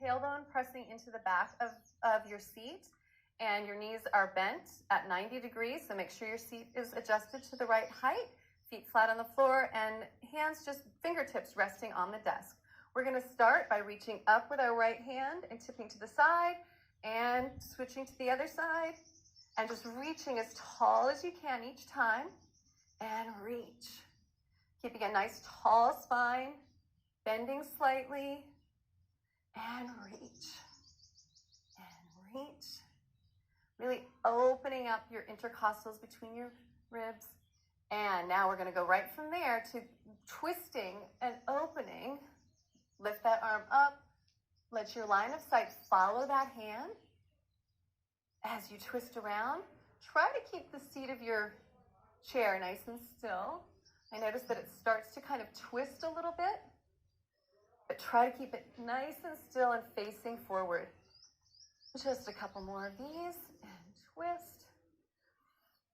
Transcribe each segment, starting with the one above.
tailbone pressing into the back of your seat, and your knees are bent at 90 degrees, so make sure your seat is adjusted to the right height, feet flat on the floor, and hands just fingertips resting on the desk. We're gonna start by reaching up with our right hand and tipping to the side and switching to the other side and just reaching as tall as you can each time and reach. Keeping a nice tall spine, bending slightly and reach and reach. Really opening up your intercostals between your ribs. And now we're gonna go right from there to twisting and opening. Lift that arm up. Let your line of sight follow that hand. As you twist around, try to keep the seat of your chair nice and still. I notice that it starts to kind of twist a little bit, but try to keep it nice and still and facing forward. Just a couple more of these and twist.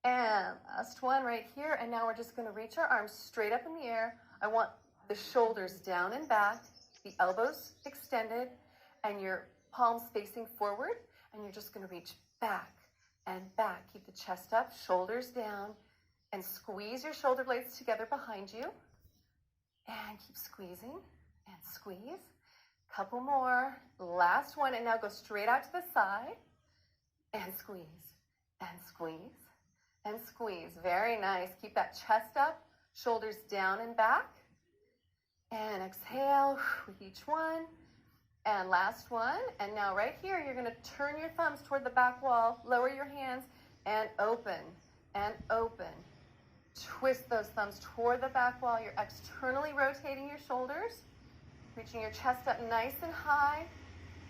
And last one right here. And now we're just going to reach our arms straight up in the air. I want the shoulders down and back, the elbows extended, and your palms facing forward. And you're just going to reach back and back. Keep the chest up, shoulders down, and squeeze your shoulder blades together behind you. And keep squeezing and squeeze. Couple more. Last one. And now go straight out to the side and squeeze and squeeze and squeeze. Very nice. Keep that chest up, shoulders down and back. And exhale with each one. And last one. And now right here, you're going to turn your thumbs toward the back wall, lower your hands, and open and open. Twist those thumbs toward the back wall. You're externally rotating your shoulders, reaching your chest up nice and high.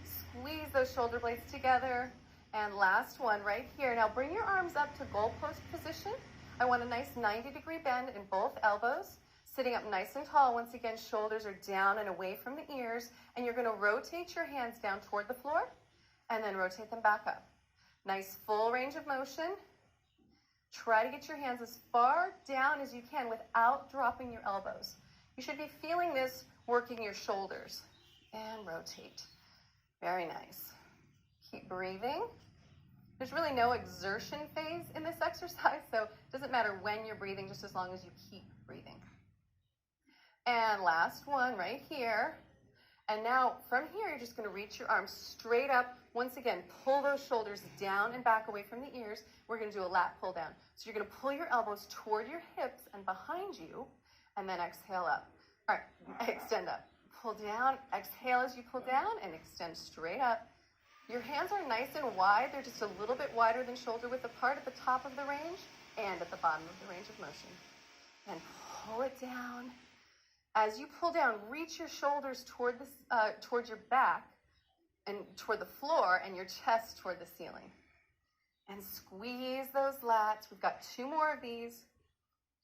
Squeeze those shoulder blades together. And last one right here. Now bring your arms up to goalpost position. I want a nice 90-degree bend in both elbows. Sitting up nice and tall. Once again, shoulders are down and away from the ears. And you're going to rotate your hands down toward the floor and then rotate them back up. Nice full range of motion. Try to get your hands as far down as you can without dropping your elbows. You should be feeling this working your shoulders. And rotate. Very nice. Keep breathing. There's really no exertion phase in this exercise, so it doesn't matter when you're breathing, just as long as you keep breathing. And last one right here. And now from here, you're just going to reach your arms straight up. Once again, pull those shoulders down and back away from the ears. We're going to do a lat pull down. So you're going to pull your elbows toward your hips and behind you, and then exhale up. All right, extend up. Pull down, exhale as you pull down, and extend straight up. Your hands are nice and wide. They're just a little bit wider than shoulder width apart at the top of the range and at the bottom of the range of motion. And pull it down. As you pull down, reach your shoulders toward your back and toward the floor and your chest toward the ceiling. And squeeze those lats. We've got two more of these.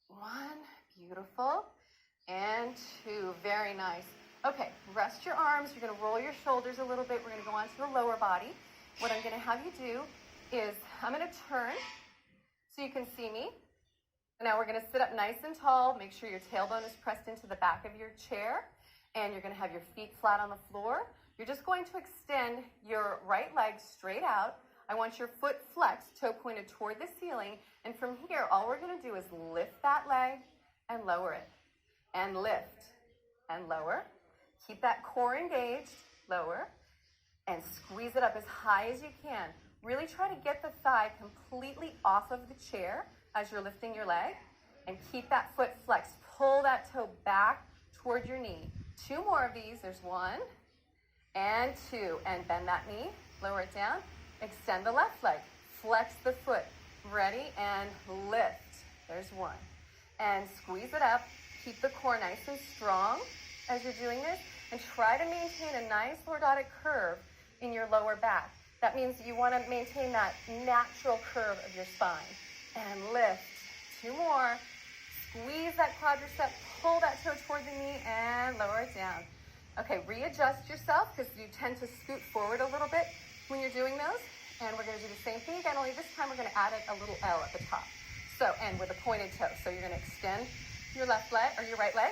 One, beautiful. And two, very nice. Okay, rest your arms. You're going to roll your shoulders a little bit. We're going to go on to the lower body. What I'm going to have you do is I'm going to turn so you can see me. Now we're going to sit up nice and tall. Make sure your tailbone is pressed into the back of your chair. And you're going to have your feet flat on the floor. You're just going to extend your right leg straight out. I want your foot flexed, toe pointed toward the ceiling. And from here, all we're going to do is lift that leg and lower it. And lift and lower. Keep that core engaged, lower, and squeeze it up as high as you can. Really try to get the thigh completely off of the chair as you're lifting your leg, and keep that foot flexed. Pull that toe back toward your knee. Two more of these. There's one and two. And bend that knee, lower it down. Extend the left leg. Flex the foot. Ready, and lift. There's one. And squeeze it up. Keep the core nice and strong as you're doing this, and try to maintain a nice lordotic curve in your lower back. That means you want to maintain that natural curve of your spine. And lift. Two more. Squeeze that quadricep, pull that toe toward the knee, and lower it down. Okay, readjust yourself because you tend to scoot forward a little bit when you're doing those. And we're going to do the same thing again, only this time we're going to add a little L at the top. So, and with a pointed toe. So you're going to extend your left leg or your right leg,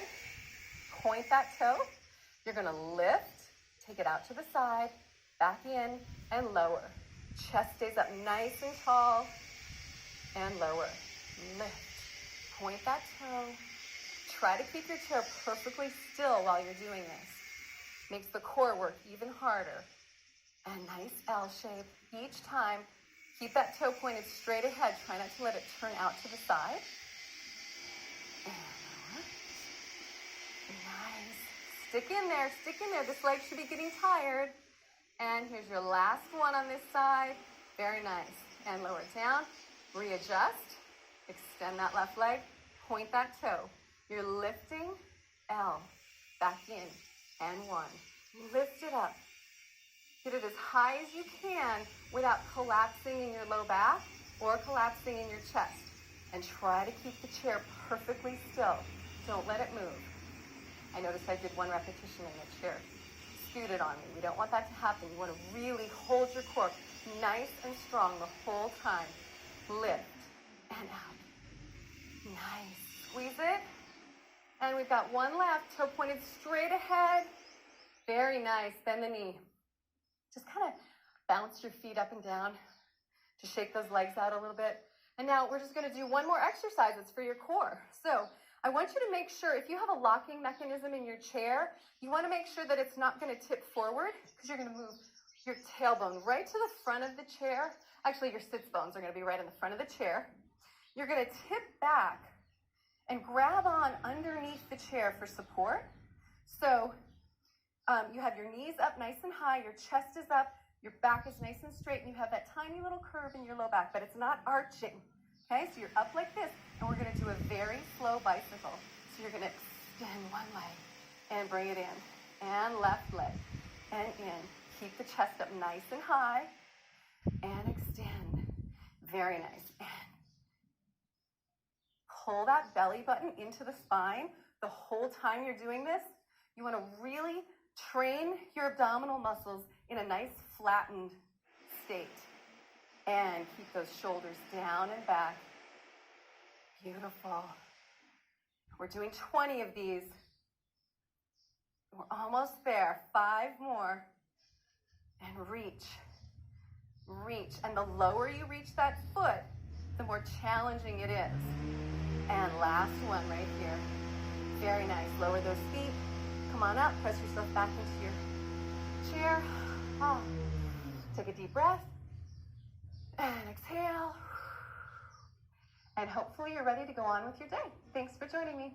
point that toe. You're going to lift, Take it out to the side, back in, and lower. Chest stays up nice and tall, and lower. Lift. Point that toe. Try to keep your chair perfectly still while you're doing this. Makes the core work even harder. And nice L shape. Each time, keep that toe pointed straight ahead. Try not to let it turn out to the side. And lower. Nice. Stick in there, stick in there. This leg should be getting tired. And here's your last one on this side. Very nice. And lower it down. Readjust. Extend that left leg. Point that toe. You're lifting. L. Back in. And one. Lift it up. Get it as high as you can without collapsing in your low back or collapsing in your chest. And try to keep the chair perfectly still. Don't let it move. I noticed I did one repetition and the chair scooted on me. We don't want that to happen. You want to really hold your core nice and strong the whole time. Lift and out. Nice. Squeeze it. And we've got one left. Toe pointed straight ahead. Very nice. Bend the knee. Just kind of bounce your feet up and down to shake those legs out a little bit. And now we're just going to do one more exercise. It's for your core. So I want you to make sure, if you have a locking mechanism in your chair, you want to make sure that it's not going to tip forward, because you're going to move your tailbone right to the front of the chair. Actually, your sits bones are going to be right in the front of the chair. You're going to tip back and grab on underneath the chair for support. So you have your knees up nice and high, your chest is up, your back is nice and straight, and you have that tiny little curve in your low back, but it's not arching. Okay, so you're up like this, and we're going to do a very slow bicycle. So you're going to extend one leg and bring it in, and left leg, and in. Keep the chest up nice and high, and extend. Very nice. And pull that belly button into the spine the whole time you're doing this. You want to really train your abdominal muscles in a nice flattened state. And keep those shoulders down and back. Beautiful. We're doing 20 of these. We're almost there. 5 more. And reach. Reach. And the lower you reach that foot, the more challenging it is. And last one right here. Very nice. Lower those feet. Come on up. Press yourself back into your chair. Oh. Take a deep breath. And exhale. And hopefully you're ready to go on with your day. Thanks for joining me.